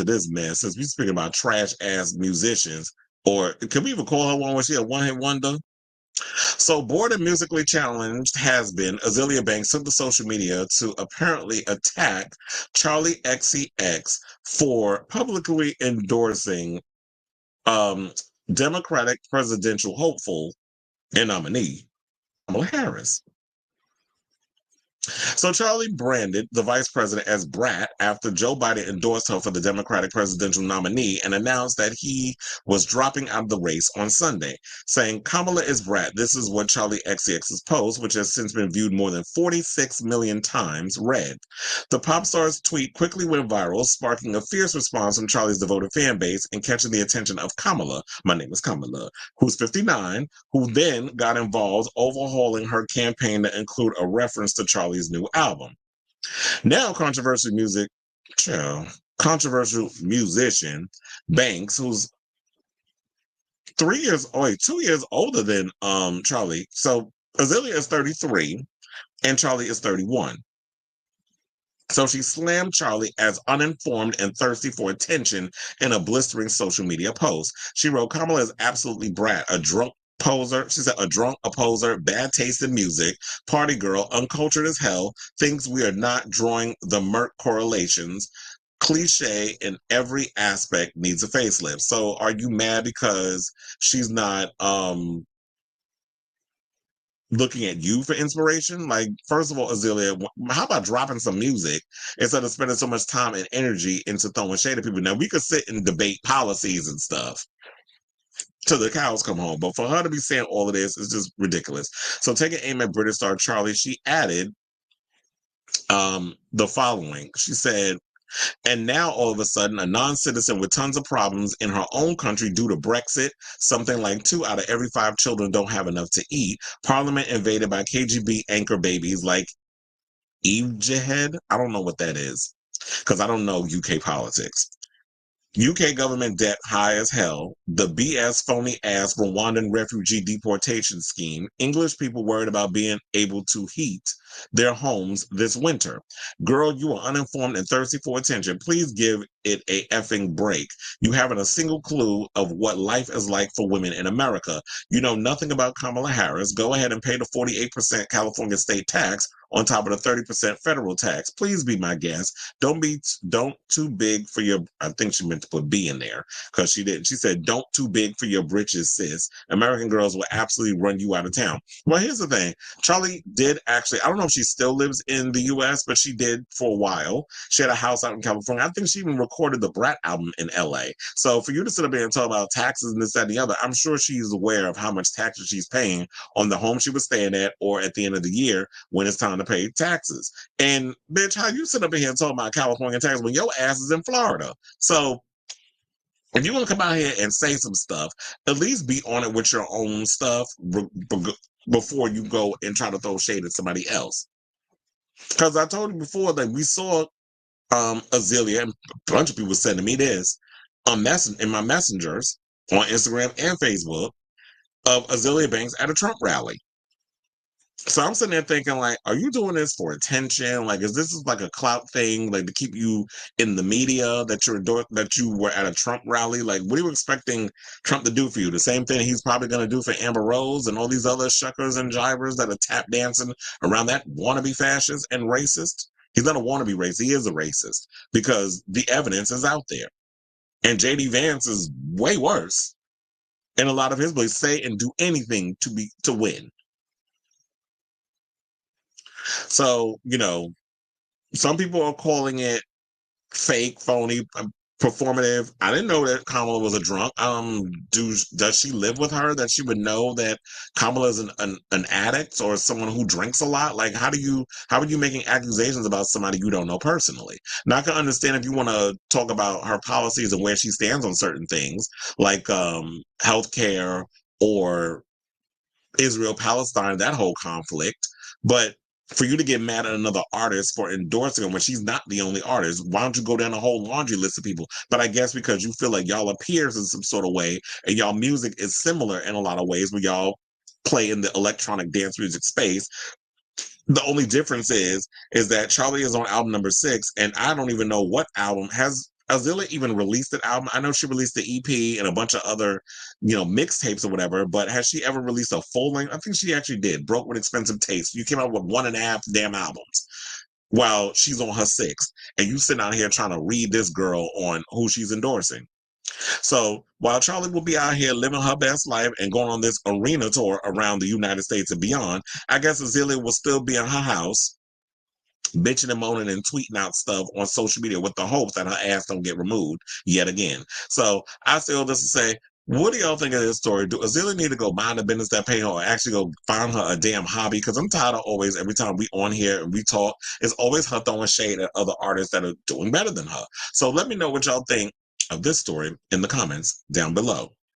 to this mess, since we speaking about trash ass musicians, or can we even call her one? Was she a one hit wonder? So, bored and musically challenged has been Azealia Banks took to social media to apparently attack Charli XCX for publicly endorsing um, Democratic presidential hopeful and nominee Kamala Harris. So Charli branded the vice president as brat after Joe Biden endorsed her for the Democratic presidential nominee and announced that he was dropping out of the race on Sunday, saying Kamala is brat. This is what Charli XCX's post, which has since been viewed more than 46 million times, read. The pop star's tweet quickly went viral, sparking a fierce response from Charli's devoted fan base and catching the attention of Kamala, my name is Kamala, who's 59, who then got involved overhauling her campaign to include a reference to Charli's new album. Now, controversial musician Banks, who's 2 years older than Charli. So Azealia is 33 and Charli is 31. So she slammed Charli as uninformed and thirsty for attention in a blistering social media post. She wrote, Kamala is absolutely brat, a drunk poser. She said, a drunk, a poser, bad taste in music, party girl, uncultured as hell, thinks we are not drawing the Merck correlations. Cliche in every aspect, needs a facelift. So are you mad because she's not looking at you for inspiration? Like, first of all, Azealia, how about dropping some music instead of spending so much time and energy into throwing shade at people? Now, we could sit and debate policies and stuff till the cows come home, but for her to be saying all of this is just ridiculous. So taking aim at British star Charli, she added the following. She said, and now, all of a sudden, a non-citizen with tons of problems in her own country due to Brexit, something like 2 out of every 5 children don't have enough to eat, Parliament invaded by KGB anchor babies like Eve Jihad. I don't know what that is, because I don't know UK politics. UK government debt high as hell, the BS phony ass Rwandan refugee deportation scheme, English people worried about being able to heat their homes this winter. Girl, you are uninformed and thirsty for attention. Please give it a effing break. You haven't a single clue of what life is like for women in America. You know nothing about Kamala Harris. Go ahead and pay the 48% California state tax on top of the 30% federal tax. Please be my guest. Don't too big for your, I think she meant to put B in there because she didn't. She said, don't too big for your britches, sis. American girls will absolutely run you out of town. Well, here's the thing. Charli did actually, I don't know if she still lives in the US, but she did for a while. She had a house out in California. I think she even recorded the Brat album in LA. So for you to sit up here and talk about taxes and this, that, and the other, I'm sure she's aware of how much taxes she's paying on the home she was staying at or at the end of the year when it's time to pay taxes. And bitch, how you sit up in here and talk about California taxes when your ass is in Florida? So if you want to come out here and say some stuff, at least be on it with your own stuff before you go and try to throw shade at somebody else. Because I told you before that we saw Azealia, and a bunch of people sending me this in my messengers on Instagram and Facebook of Azealia Banks at a Trump rally. So I'm sitting there thinking, like, are you doing this for attention? Like, is this like a clout thing, like to keep you in the media that you were at a Trump rally? Like, what are you expecting Trump to do for you? The same thing he's probably going to do for Amber Rose and all these other shuckers and jivers that are tap dancing around that wannabe fascist and racist. He's not a wannabe racist. He is a racist because the evidence is out there. And JD Vance is way worse. And a lot of his beliefs say and do anything to win. So, some people are calling it fake, phony, performative. I didn't know that Kamala was a drunk. Does she live with her that she would know that Kamala is an addict or someone who drinks a lot? Like, how are you making accusations about somebody you don't know personally? Now, I can understand if you want to talk about her policies and where she stands on certain things, like healthcare or Israel-Palestine, that whole conflict. But for you to get mad at another artist for endorsing her when she's not the only artist, why don't you go down a whole laundry list of people? But I guess because you feel like y'all are peers in some sort of way, and y'all music is similar in a lot of ways where y'all play in the electronic dance music space. The only difference is that Charli is on album number 6, and I don't even know what album has Azealia even released an album. I know she released the EP and a bunch of other, mixtapes or whatever, but has she ever released a full length? I think she actually did. Broke with Expensive Taste. You came out with 1.5 damn albums while she's on her sixth. And you sitting out here trying to read this girl on who she's endorsing. So while Charli will be out here living her best life and going on this arena tour around the United States and beyond, I guess Azealia will still be in her house bitching and moaning and tweeting out stuff on social media with the hopes that her ass don't get removed yet again. So I say all this to say, what do y'all think of this story? Do Azealia need to go mind the business that pay her, or actually go find her a damn hobby? Because I'm tired of always, every time we on here and we talk, it's always her throwing shade at other artists that are doing better than her. So let me know what y'all think of this story in the comments down below.